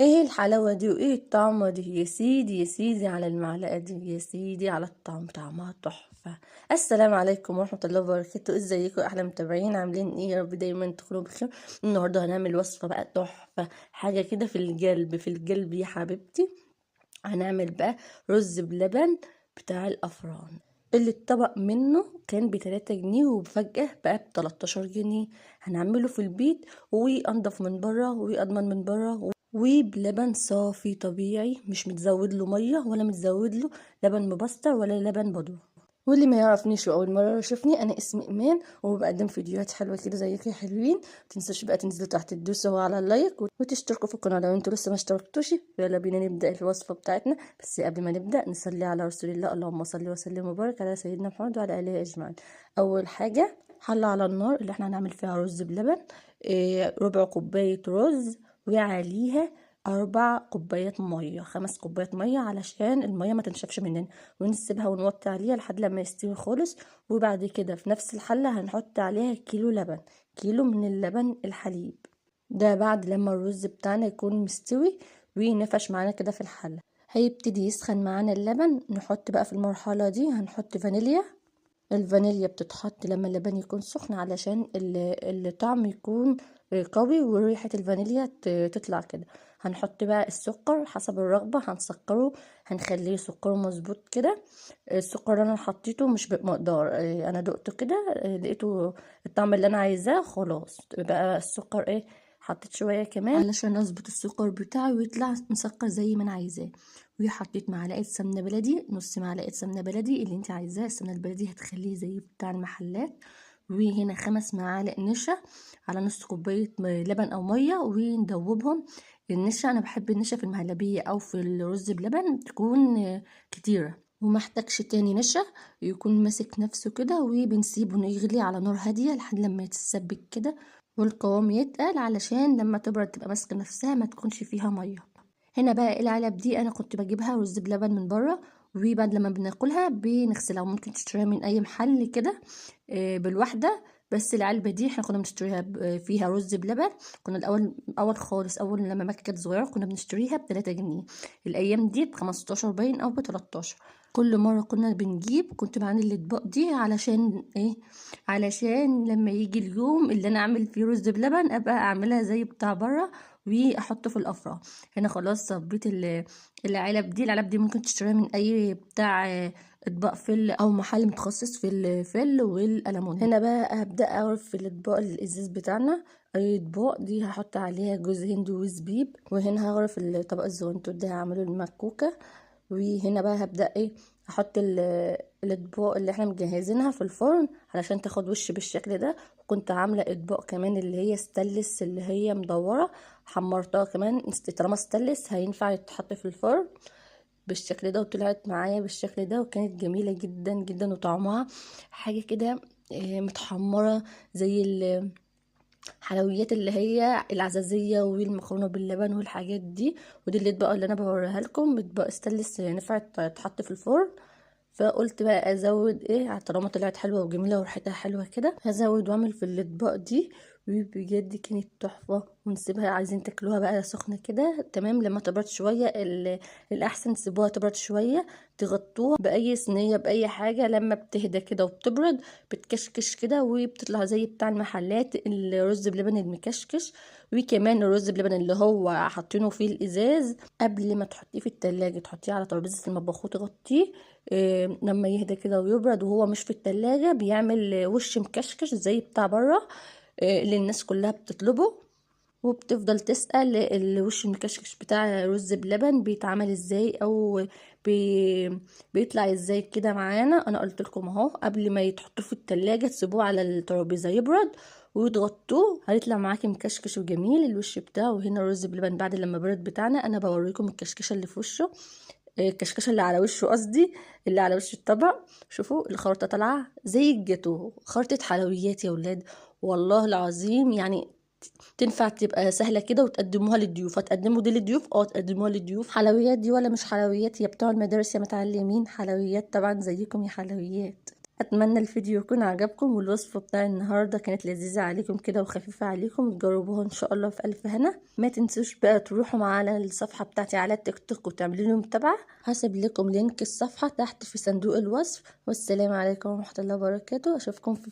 ايه الحلاوة دي وايه الطعمة دي؟ يا سيدي يا سيدي على المعلقة دي، يا سيدي على الطعم، طعمها تحفة. السلام عليكم ورحمة الله وبركاته. ازيكم احلى متابعين؟ عاملين ايه؟ يا رب دايما تكونوا بخير. النهاردة هنعمل وصفة بقى تحفة، حاجة كده في القلب في القلب يا حبيبتي. هنعمل بقى رز بلبن بتاع الافران، اللي الطبق منه كان ب3 جنيه وفجأة بقى ب13 جنيه. هنعمله في البيت وانضف من بره واضمن من بره، وبلبن صافي طبيعي، مش متزود له ميه ولا متزود له لبن مبستر ولا لبن بودرة. واللي ما يعرفنيش واول مره يشوفني، انا اسمي ايمان وبقدم فيديوهات حلوه كده زيك يا حلوين. متنسوش بقى تنزلوا تحت تدوسوا على اللايك وتشتركوا في القناه لو انتوا لسه ما اشتركتوش. يلا بينا نبدا الوصفه بتاعتنا، بس قبل ما نبدا نصلي على رسول الله. اللهم صل وسلم وبارك على سيدنا محمد وعلى اله اجمعين. اول حاجه حله على النار اللي احنا هنعمل فيها رز بلبن. ربع كوبايه رز وعليها 4 كوبايات ميه، 5 كوبايات ميه علشان الميه ما تنشفش مننا، ونسيبها ونوطي عليها لحد لما يستوي خالص. وبعد كده في نفس الحله هنحط عليها كيلو لبن، كيلو من اللبن الحليب ده. بعد لما الرز بتاعنا يكون مستوي ونفش معانا كده في الحله، هيبتدي يسخن معانا اللبن. نحط بقى في المرحله دي هنحط فانيليا. الفانيليا بتتحط لما اللبن يكون سخن علشان الطعم يكون قوي وريحة الفانيليا تطلع كده. هنحط بقى السكر حسب الرغبة، هنسكره، هنخليه سكره مظبوط كده. السكر اللي انا حطيته مش بمقدار، انا دقته كده، لقيته الطعم اللي انا عايزاه خلاص. بقى السكر حطيت شوية كمان علشان اظبط السكر بتاعي ويطلع مسكر زي ما انا عايزاه. وحطيت معلقة سمنة بلدي، نص معلقة سمنة بلدي اللي انت عايزاه. السمنة البلدي هتخليه زي بتاع المحلات. وهنا 5 معالق نشا على نص كوباية لبن او مية وندوبهم. النشا انا بحب النشا في المهلبية او في الرز بلبن تكون كتيرة، ومحتاجش تاني نشا، يكون ماسك نفسه كده. وبنسيبه يغلي على نار هادية لحد لما يتسبك كده والقوام يتقل، علشان لما تبرد تبقى ماسكة نفسها ما تكونش فيها مية. هنا بقى العلب دي انا كنت بجيبها رز بلبن من بره، وبعد لما بناكلها بنغسلها، وممكن تشتريها من اي محل كده بالواحده. بس العلبه دي احنا كنا بنشتريها فيها رز بلبن. كنا اول خالص، اول لما مكة كانت صغيره كنا بنشتريها ب3 جنيه. الايام دي ب15 باين او ب13. كل مره كنا بنجيب كنت بعمل الاطباق دي علشان علشان لما يجي اليوم اللي انا اعمل فيه رز بلبن ابقى اعملها زي بتاع بره واحطه في الافران. هنا خلاص صبيت العلب دي ممكن تشتريها من اي بتاع اطباق فل او محل متخصص في الفل والألمون. هنا بقى هبدأ اعرف في الاطباق الازاز بتاعنا. اي اطباق دي هحط عليها جوز هند وزبيب. وهنا هغرف الطبق الزغنطوط ده هعمله المكوكة. وهنا بقى هبدأ احط الاطباق اللي احنا مجهزينها في الفرن علشان تاخد وش بالشكل ده. وكنت عاملة اطباق كمان اللي هي ستانلس اللي هي مدورة، حمرتها كمان. طالما ستانلس هينفع يتحط في الفرن بالشكل ده، وطلعت معايا بالشكل ده وكانت جميلة جدا جدا. وطعمها حاجة كده متحمرة زي الحلويات اللي هي العزازية والمكرونة باللبن والحاجات دي. ودي الاطباق اللي انا بوريها لكم، اطباق ستانلس نفعت تتحط في الفرن. فقلت بقى ازود طالما طلعت حلوه وجميله وريحتها حلوه كده هزود واعمل في الاطباق دي. وبجد كانت تحفه. ونسيبها، عايزين تاكلوها بقى سخنه كده تمام. لما تبرد شويه الاحسن تسيبوها تبرد شويه، تغطوها باي صينيه باي حاجه. لما بتهدى كده وبتبرد بتكشكش كده وبتطلع زي بتاع المحلات الرز بلبن المكشكش. وكمان الرز بلبن اللي هو حاطينه فيه الازاز قبل ما تحطيه في التلاجة تحطيه على ترابيزه المطبخ وتغطيه. لما يهدى كده ويبرد وهو مش في التلاجة بيعمل وش مكشكش زي بتاع بره اللي الناس كلها بتطلبه. وبتفضل تسأل الوش المكشكش بتاع رز بلبن بيتعمل ازاي او بيطلع ازاي كده معانا. انا قلت لكم اهو، قبل ما يتحطوا في التلاجة تسيبوه على الترابيزة يبرد وتغطوه، هيطلع معاكي مكشكش وجميل الوش بتاعه. وهنا الرز بلبن بعد لما برد بتاعنا انا بوريكم الكشكشه اللي في وشه، الكشكشه اللي على وشه قصدي، اللي على وش الطبق. شوفوا الخرطه طالعه زي الجاتو، خرطه حلويات يا ولاد. والله العظيم يعني تنفع تبقى سهله كده وتقدموها للضيوف. هتقدموا دي للضيوف، تقدموها للضيوف. حلويات دي ولا مش حلويات يا بتوع المدارس يا متعلمين؟ حلويات طبعا زيكم يا حلويات. اتمنى الفيديو يكون عجبكم، والوصفه بتاع النهارده كانت لذيذه عليكم كده وخفيفه عليكم، تجربوها ان شاء الله في الف هنا. ما تنسوش بقى تروحوا معانا على الصفحه بتاعتي على التيك توك وتعملوا لي متابعه. هسيب لكم لينك الصفحه تحت في صندوق الوصف. والسلام عليكم ورحمه الله وبركاته. اشوفكم في